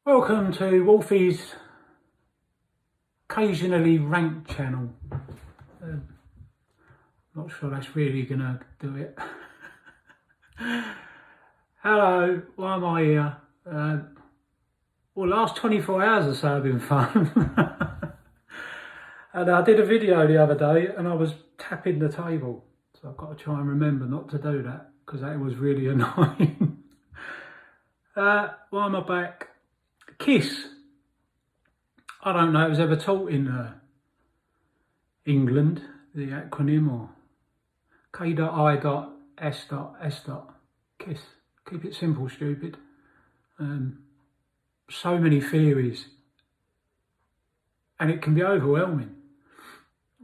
Welcome to Wolfie's occasionally ranked channel. Not sure that's really gonna do it. Hello, why am I here? Well, last 24 hours or so have been fun. And I did a video the other day and I was tapping the table. So I've got to try and remember not to do that because that was really annoying. Why am I back? K.I.S.S. I don't know, it was ever taught in England, the acronym, or K.I.S.S. K.I.S.S. Keep it simple, stupid. So many theories. And it can be overwhelming.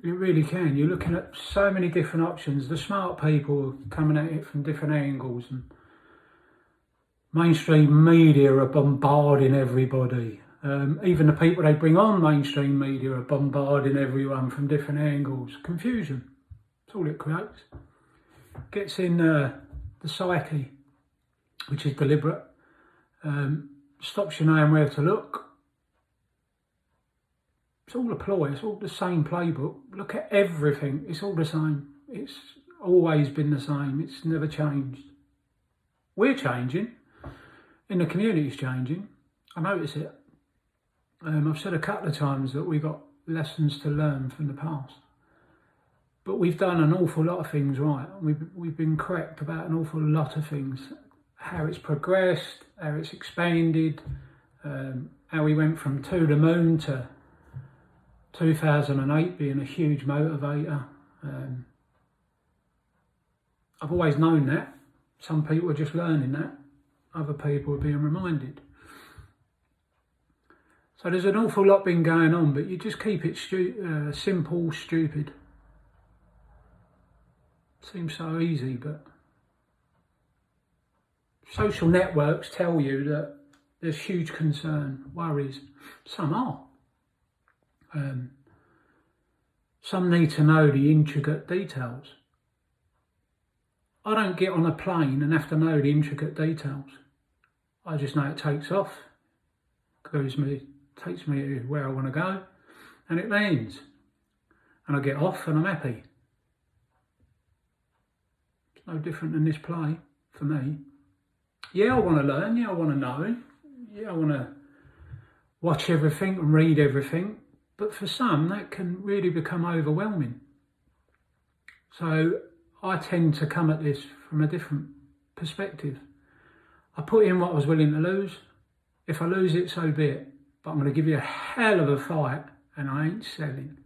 It really can. You're looking at so many different options. The smart people are coming at it from different angles, and mainstream media are bombarding everybody. Even the people they bring on mainstream media are bombarding everyone from different angles. Confusion. That's all it creates. Gets in the psyche, which is deliberate. Stops you knowing where to look. It's all a ploy. It's all the same playbook. Look at everything. It's all the same. It's always been the same. It's never changed. We're changing. And the community's changing. I notice it. I've said a couple of times that we've got lessons to learn from the past. But we've done an awful lot of things right. We've been correct about an awful lot of things. How it's progressed, how it's expanded, how we went from to the moon to 2008 being a huge motivator. I've always known that. Some people are just learning that. Other people are being reminded. So there's an awful lot been going on, but you just keep it simple, stupid. Seems so easy, but social networks tell you that there's huge concern, worries. Some are. Some need to know the intricate details. I don't get on a plane and have to know the intricate details. I just know it takes off, takes me to where I want to go, and it lands. And I get off and I'm happy. It's no different than this play for me. Yeah, I want to learn. Yeah, I want to know. Yeah, I want to watch everything and read everything. But for some, that can really become overwhelming. So I tend to come at this from a different perspective. I put in what I was willing to lose. If I lose it, so be it. But I'm going to give you a hell of a fight and I ain't selling.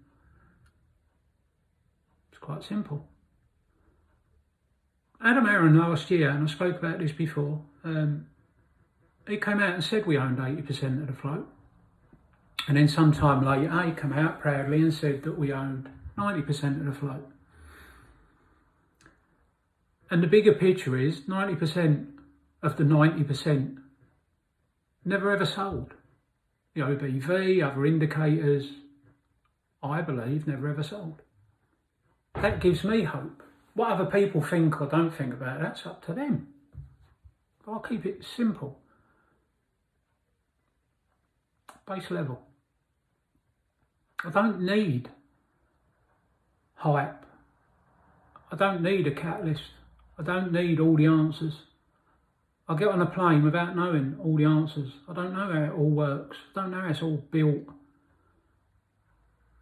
It's quite simple. Adam Aaron last year, and I spoke about this before, he came out and said we owned 80% of the float. And then sometime later, he came out proudly and said that we owned 90% of the float. And the bigger picture is 90% of the 90% never ever sold. The OBV, other indicators, I believe, never ever sold. That gives me hope. What other people think or don't think about, that's up to them. But I'll keep it simple. Base level. I don't need hype. I don't need a catalyst. I don't need all the answers. I get on a plane without knowing all the answers. I don't know how it all works. I don't know how it's all built.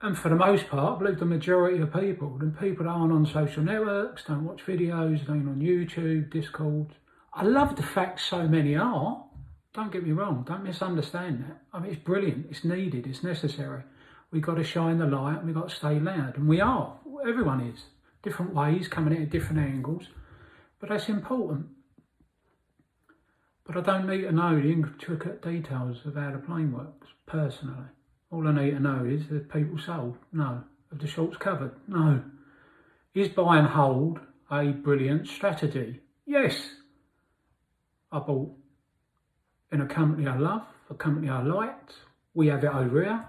And for the most part, I believe the majority of people, the people that aren't on social networks, don't watch videos, they ain't on YouTube, Discord. I love the fact so many are. Don't get me wrong, don't misunderstand that. I mean, it's brilliant, it's needed, it's necessary. We've got to shine the light and we've got to stay loud. And we are, everyone is. Different ways, coming at different angles. But that's important. But I don't need to know the intricate details of how the plane works, personally. All I need to know is that people sold? No. Have the shorts covered? No. Is buy and hold a brilliant strategy? Yes. I bought in a company I love, a company I liked. We have it over here.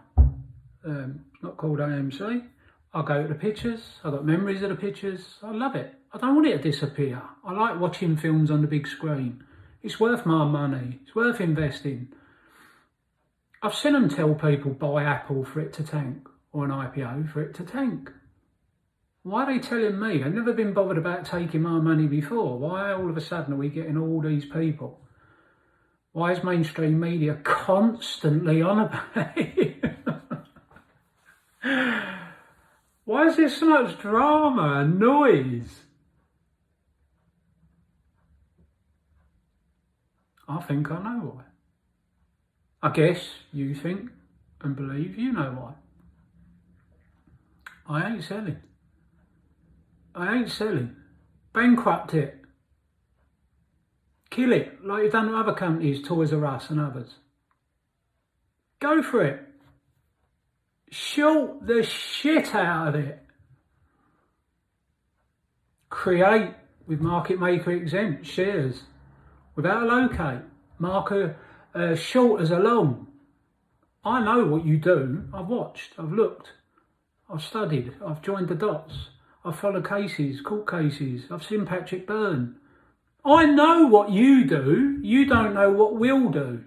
It's not called AMC. I go to the pictures. I've got memories of the pictures. I love it. I don't want it to disappear. I like watching films on the big screen. It's worth my money. It's worth investing. I've seen them tell people buy Apple for it to tank, or an IPO for it to tank. Why are they telling me? They've never been bothered about taking my money before. Why all of a sudden are we getting all these people? Why is mainstream media constantly on about it? Why is there so much drama and noise? I think I know why. I guess you think and believe you know why. I ain't selling. I ain't selling. Bankrupt it. Kill it, like you've done with other companies, Toys R Us and others. Go for it. Short the shit out of it. Create with market maker exempt shares without a locate. Mark a short as a long. I know what you do. I've watched, I've looked, I've studied, I've joined the dots. I've followed cases, court cases. I've seen Patrick Byrne. I know what you do. You don't know what we'll do.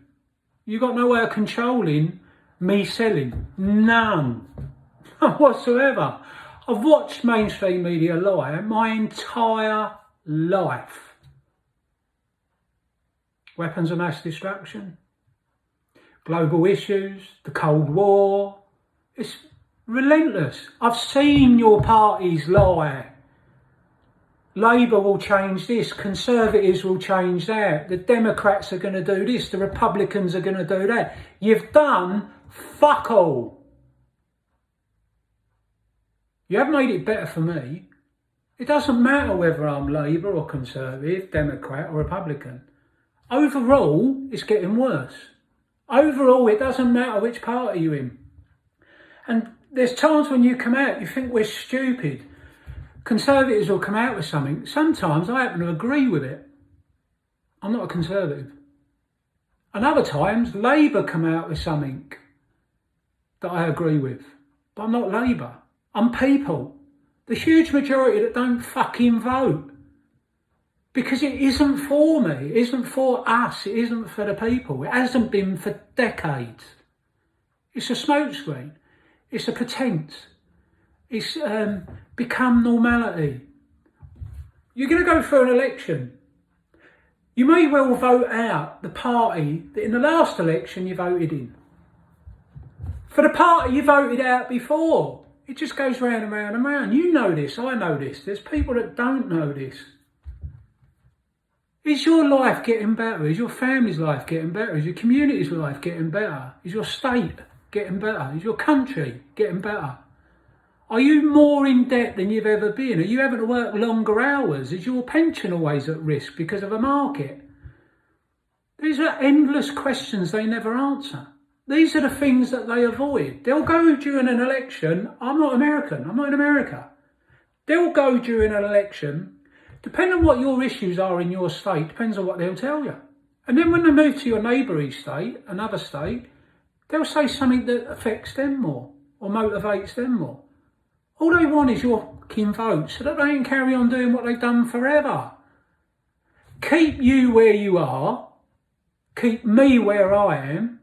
You got no way of controlling me selling. None. Whatsoever. I've watched mainstream media lie my entire life. Weapons of mass destruction, global issues, the Cold War. It's relentless. I've seen your parties lie. Labour will change this, Conservatives will change that, the Democrats are going to do this, the Republicans are going to do that. You've done fuck all. You haven't made it better for me. It doesn't matter whether I'm Labour or Conservative, Democrat or Republican. Overall, it's getting worse. Overall, it doesn't matter which party you're in. And there's times when you come out, you think we're stupid. Conservatives will come out with something. Sometimes I happen to agree with it. I'm not a Conservative. And other times, Labour come out with something that I agree with. But I'm not Labour. I'm people. The huge majority that don't fucking vote. Because it isn't for me. It isn't for us. It isn't for the people. It hasn't been for decades. It's a smokescreen. It's a pretense. It's become normality. You're going to go through an election. You may well vote out the party that in the last election you voted in. For the party you voted out before. It just goes round and round and round. You know this, I know this. There's people that don't know this. Is your life getting better? Is your family's life getting better? Is your community's life getting better? Is your state getting better? Is your country getting better? Are you more in debt than you've ever been? Are you having to work longer hours? Is your pension always at risk because of a market? These are endless questions they never answer. These are the things that they avoid. They'll go during an election. I'm not American. I'm not in America. They'll go during an election. Depending on what your issues are in your state, depends on what they'll tell you. And then when they move to your neighbouring state, another state, they'll say something that affects them more or motivates them more. All they want is your fucking vote so that they can carry on doing what they've done forever. Keep you where you are, keep me where I am,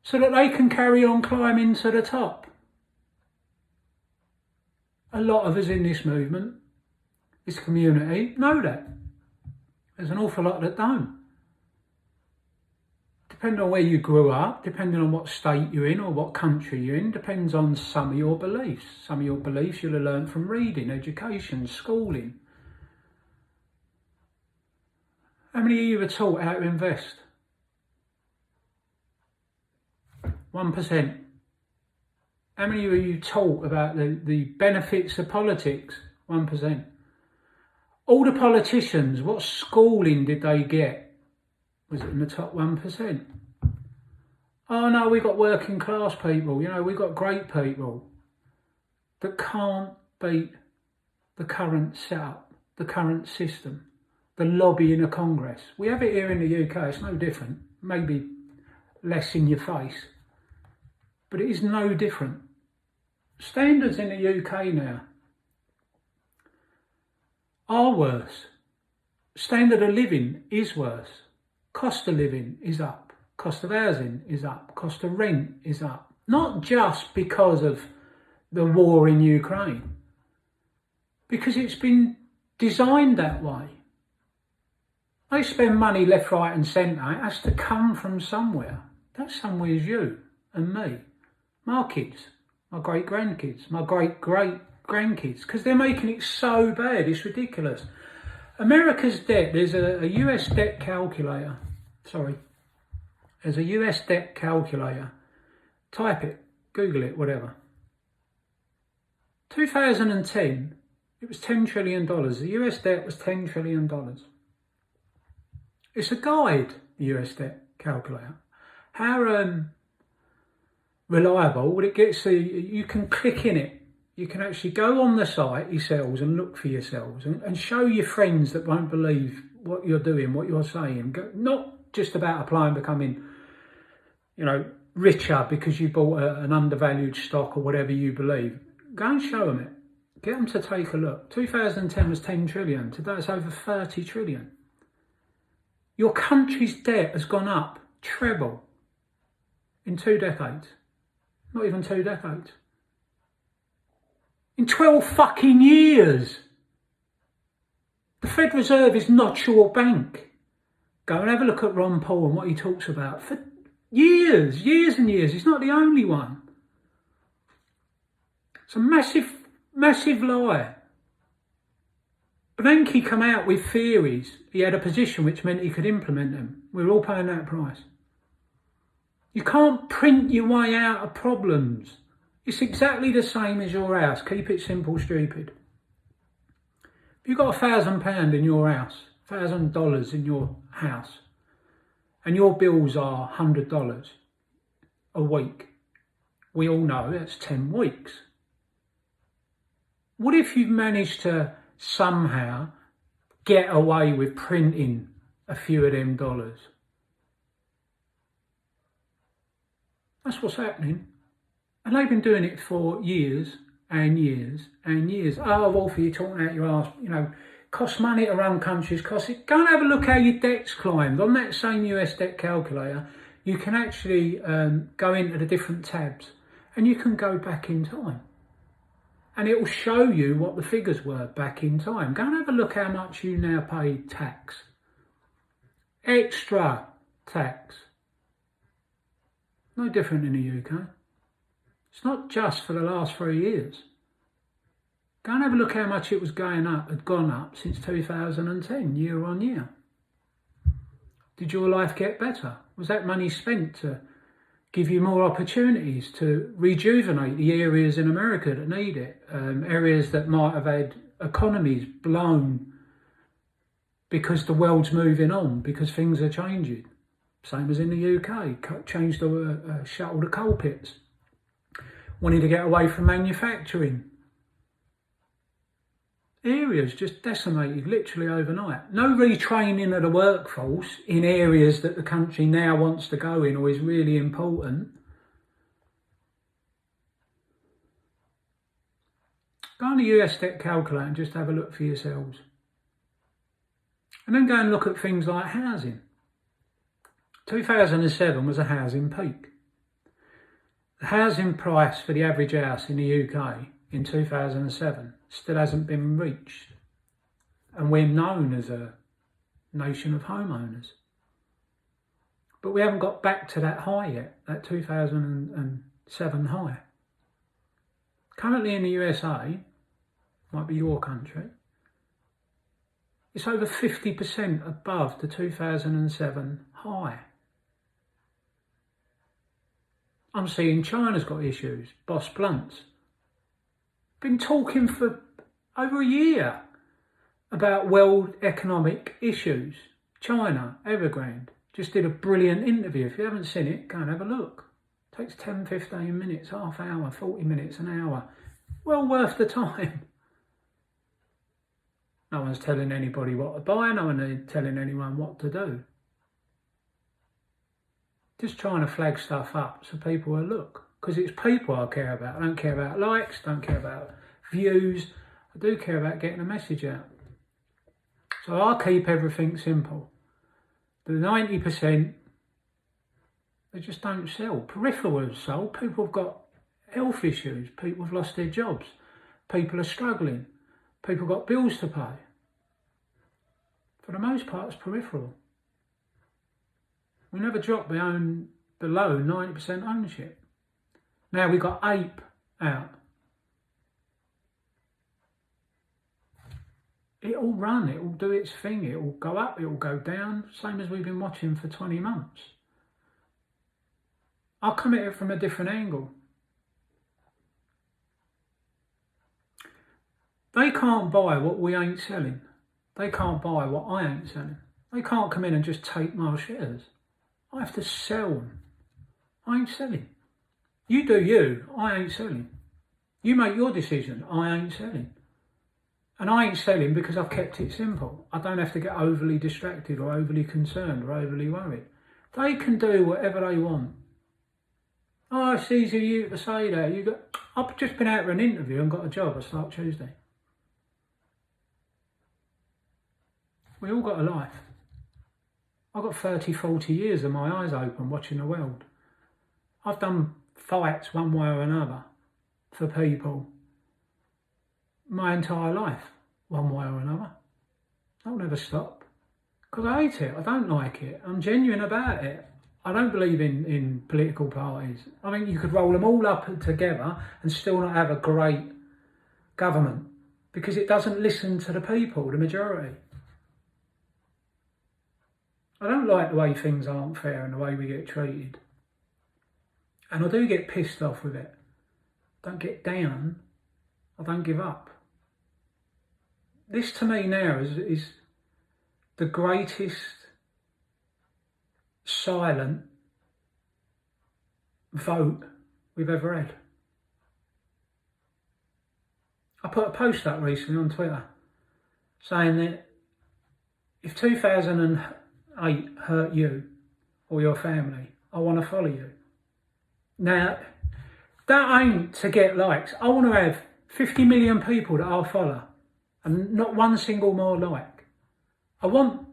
so that they can carry on climbing to the top. A lot of us in this movement, this community, know that. There's an awful lot that don't. Depending on where you grew up, depending on what state you're in or what country you're in, depends on some of your beliefs. Some of your beliefs you'll have learned from reading, education, schooling. How many of you were taught how to invest? 1%. How many of you taught about the benefits of politics? 1%. All the politicians, what schooling did they get? Was it in the top 1%? Oh no, we got working class people, we got great people that can't beat the current setup, the current system, the lobby in a Congress. We have it here in the UK, it's no different, maybe less in your face, but it is no different. Standards in the UK now are worse. Standard of living is worse. Cost of living is up. Cost of housing is up. Cost of rent is up. Not just because of the war in Ukraine, because it's been designed that way. They spend money left, right and centre. It has to come from somewhere. That somewhere is you and me, my kids, my great-grandkids, my great-great-grandkids, because they're making it so bad, it's ridiculous. America's debt, there's a US debt calculator, there's a US debt calculator. Type it, Google it, whatever. 2010, it was $10 trillion. The US debt was $10 trillion. It's a guide, the US debt calculator. How reliable, well, it gets you can click in it. You can actually go on the site yourselves and look for yourselves and show your friends that won't believe what you're doing, what you're saying. Not just about applying, becoming, richer because you bought an undervalued stock or whatever you believe. Go and show them it. Get them to take a look. 2010 was 10 trillion. Today it's over 30 trillion. Your country's debt has gone up treble in 2 decades. Not even 2 decades. In 12 fucking years. The Federal Reserve is not your bank. Go and have a look at Ron Paul and what he talks about. For years and years. He's not the only one. It's a massive, massive lie. Bernanke come out with theories. He had a position which meant he could implement them. We're all paying that price. You can't print your way out of problems. It's exactly the same as your house. Keep it simple, stupid. If you've got £1,000 in your house, $1,000 in your house, and your bills are $100 a week, we all know that's 10 weeks. What if you've managed to somehow get away with printing a few of them dollars? That's what's happening. And they've been doing it for years and years and years. Oh, Wolfie, you're talking out your arse. Costs money to run countries. Costs it. Go and have a look how your debt's climbed. On that same US debt calculator, you can actually go into the different tabs and you can go back in time. And it will show you what the figures were back in time. Go and have a look how much you now pay tax. Extra tax. No different in the UK. It's not just for the last 3 years. Go and have a look how much it was had gone up since 2010, year on year. Did your life get better? Was that money spent to give you more opportunities to rejuvenate the areas in America that need it? Areas that might have had economies blown because the world's moving on, because things are changing. Same as in the UK, changed shut all the coal pits. Wanted to get away from manufacturing. Areas just decimated literally overnight. No retraining of the workforce in areas that the country now wants to go in or is really important. Go on the US debt calculator and just have a look for yourselves. And then go and look at things like housing. 2007 was a housing peak. The housing price for the average house in the UK in 2007 still hasn't been reached. And we're known as a nation of homeowners. But we haven't got back to that high yet, that 2007 high. Currently in the USA, might be your country, it's over 50% above the 2007 high. I'm seeing China's got issues. Boss Blunt's been talking for over a year about world economic issues. China, Evergrande, just did a brilliant interview. If you haven't seen it, go and have a look. It takes 10, 15 minutes, half hour, 40 minutes, an hour. Well worth the time. No one's telling anybody what to buy, no one's telling anyone what to do. Just trying to flag stuff up so people will look. Because it's people I care about. I don't care about likes, don't care about views. I do care about getting a message out. So I'll keep everything simple. The 90%, They just don't sell. Peripheral have sold. People have got health issues. People have lost their jobs. People are struggling. People got bills to pay. For the most part, it's peripheral. We never dropped below 90% ownership. Now we've got Ape out. It'll run, it'll do its thing, it'll go up, it'll go down, same as we've been watching for 20 months. I'll come at it from a different angle. They can't buy what we ain't selling. They can't buy what I ain't selling. They can't come in and just take my shares. I have to sell them. I ain't selling. You do you, I ain't selling. You make your decision, I ain't selling. And I ain't selling because I've kept it simple. I don't have to get overly distracted or overly concerned or overly worried. They can do whatever they want. Oh, it's easy for you to say that. I've just been out for an interview and got a job. I start Tuesday. We all got a life. I've got 30, 40 years of my eyes open watching the world. I've done fights one way or another for people my entire life, one way or another. I'll never stop because I hate it. I don't like it. I'm genuine about it. I don't believe in political parties. I think you could roll them all up together and still not have a great government because it doesn't listen to the people, the majority. I don't like the way things aren't fair and the way we get treated. And I do get pissed off with it. Don't get down. I don't give up. This to me now is the greatest silent vote we've ever had. I put a post up recently on Twitter saying that if 2008 hurt you or your family, I want to follow you. Now, that ain't to get likes. I want to have 50 million people that I'll follow and not one single more like. I want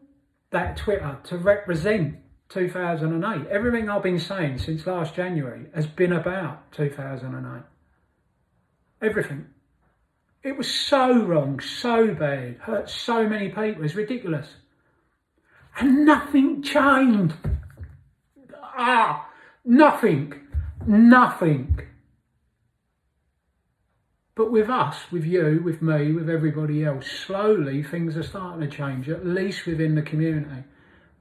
that Twitter to represent 2008. Everything I've been saying since last January has been about 2008. Everything. It was so wrong, so bad, hurt so many people. It's ridiculous. And nothing changed. Nothing. But with us, with you, with me, with everybody else, slowly things are starting to change, at least within the community.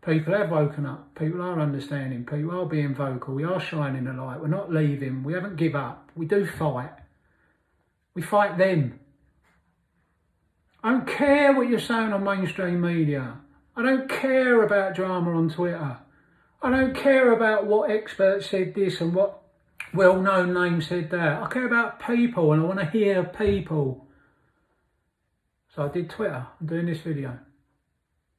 People have woken up, people are understanding, people are being vocal, we are shining a light, we're not leaving, we haven't given up, we do fight. We fight them. I don't care what you're saying on mainstream media. I don't care about drama on Twitter. I don't care about what expert said this and what well-known name said that. I care about people and I want to hear people. So I did Twitter. I'm doing this video.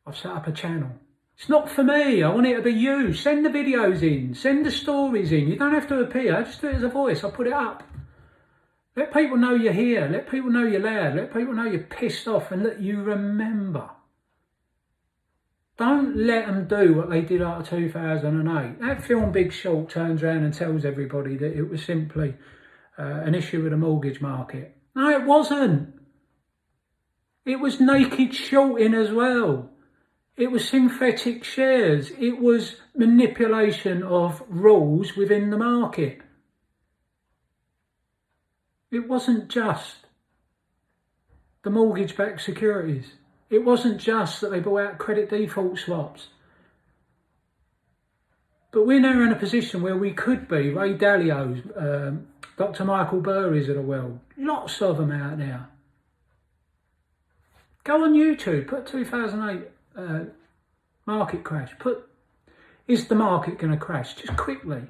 I've set up a channel. It's not for me. I want it to be you. Send the videos in. Send the stories in. You don't have to appear. Just do it as a voice. I'll put it up. Let people know you're here. Let people know you're loud. Let people know you're pissed off and that you remember. Don't let them do what they did after 2008. That film Big Short turns around and tells everybody that it was simply an issue with the mortgage market. No, it wasn't. It was naked shorting as well. It was synthetic shares. It was manipulation of rules within the market. It wasn't just the mortgage-backed securities. It wasn't just that they bought out credit default swaps. But we're now in a position where we could be Ray Dalio's, Dr. Michael Burry's of the world. Lots of them out there. Go on YouTube, put 2008 market crash. Is the market going to crash? Just quickly.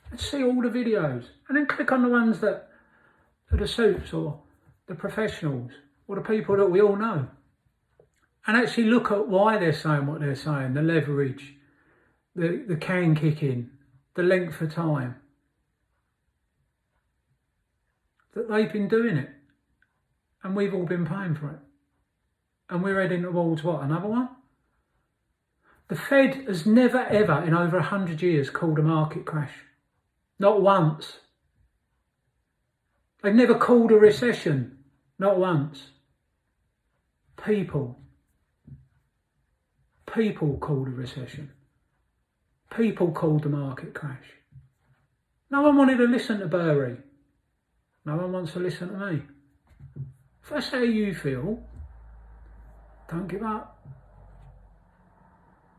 And see all the videos. And then click on the ones that are the suits or the professionals or the people that we all know. And actually look at why they're saying what they're saying, the leverage, the can kicking, the length of time. That they've been doing it. And we've all been paying for it. And we're heading towards what, another one? The Fed has never ever in over 100 years called a market crash. Not once. They've never called a recession. Not once. People called a recession. People called the market crash. No one wanted to listen to Burry. No one wants to listen to me. If that's how you feel, don't give up.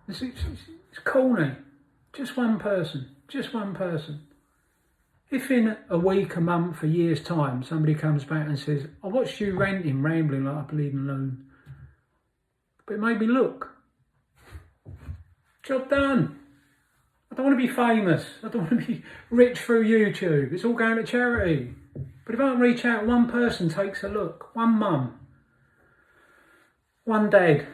It's corny. Just one person. Just one person. If in a week, a month, a year's time, somebody comes back and says, I watched you rambling like a bleeding loon, but it made me look. Job done. I don't want to be famous. I don't want to be rich through YouTube. It's all going to charity. But if I don't reach out, one person takes a look. One mum. One dad.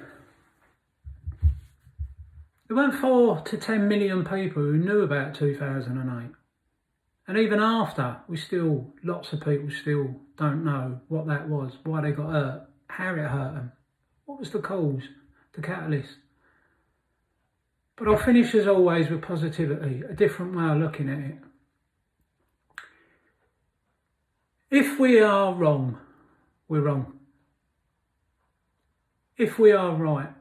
There weren't 4 to 10 million people who knew about 2008. And even after, lots of people still don't know what that was, why they got hurt, how it hurt them, what was the cause, the catalyst. But I'll finish as always with positivity, a different way of looking at it. If we are wrong, we're wrong. If we are right,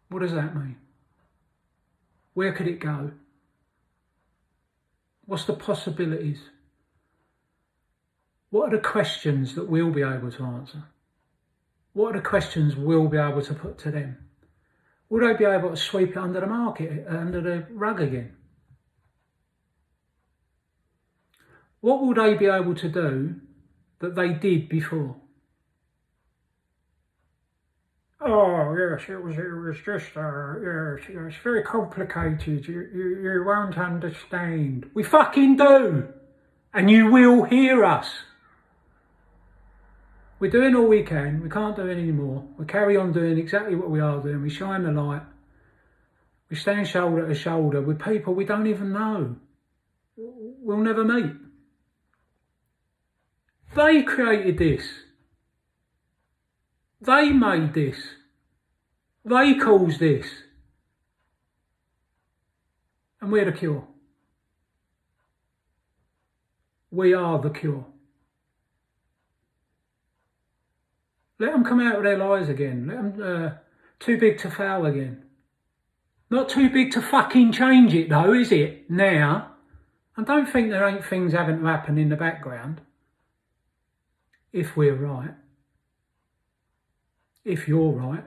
what does that mean? Where could it go? What's the possibilities? What are the questions that we'll be able to answer? What are the questions we'll be able to put to them? Will they be able to sweep it under the rug again? What will they be able to do that they did before? Oh yes, it was just yes, it's very complicated. You won't understand. We fucking do, and you will hear us. We're doing all we can. We can't do any more. We carry on doing exactly what we are doing. We shine the light. We stand shoulder to shoulder with people we don't even know. We'll never meet. They created this. They made this. They caused this. And we're the cure. We are the cure. Let them come out of their lies again. Let them too big to fail again. Not too big to fucking change it though, is it? Now. And don't think there ain't things having to happen in the background. If we're right. If you're right.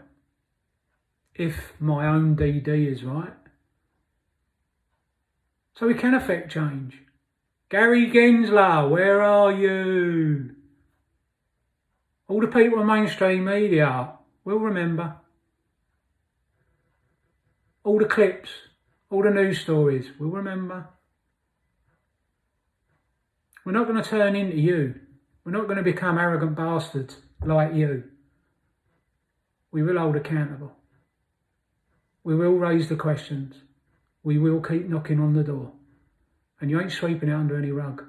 If my own DD is right. So we can affect change. Gary Gensler, where are you? All the people in mainstream media will remember. All the clips, all the news stories will remember. We're not going to turn into you. We're not going to become arrogant bastards like you. We will hold accountable. We will raise the questions. We will keep knocking on the door. And you ain't sweeping it under any rug.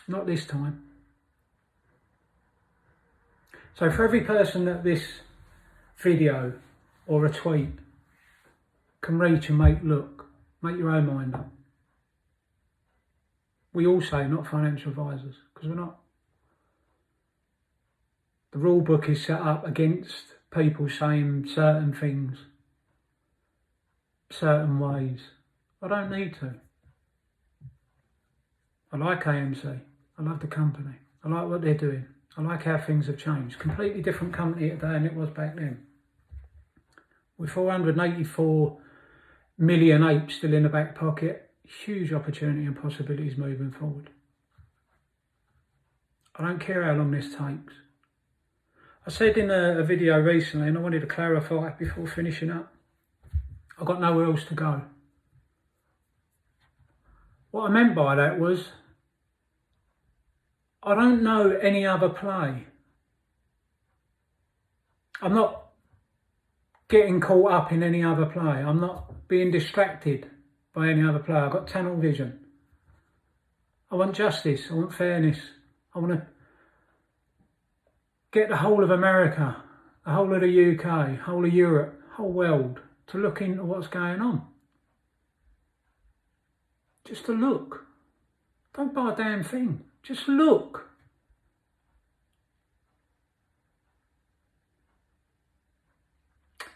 Not this time. So for every person that this video or a tweet can reach and make your own mind up. We all say not financial advisors, because we're not. The rule book is set up against people saying certain things, certain ways. I don't need to. I like AMC. I love the company. I like what they're doing. I like how things have changed. Completely different company today than it was back then. With 484 million apes still in the back pocket, huge opportunity and possibilities moving forward. I don't care how long this takes. I said in a video recently, and I wanted to clarify before finishing up, I've got nowhere else to go. What I meant by that was, I don't know any other play. I'm not getting caught up in any other play. I'm not being distracted by any other play. I've got tunnel vision. I want justice. I want fairness. I want to get the whole of America the whole of the UK, whole of Europe, whole world, to look into what's going on. Just to look. Don't buy a damn thing. Just look.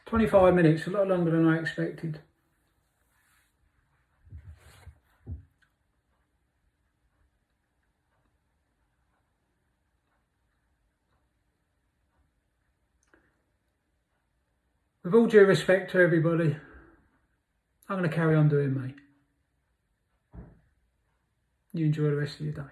"25 minutes, a lot longer than I expected. With all due respect to everybody, I'm going to carry on doing me. You enjoy the rest of your day.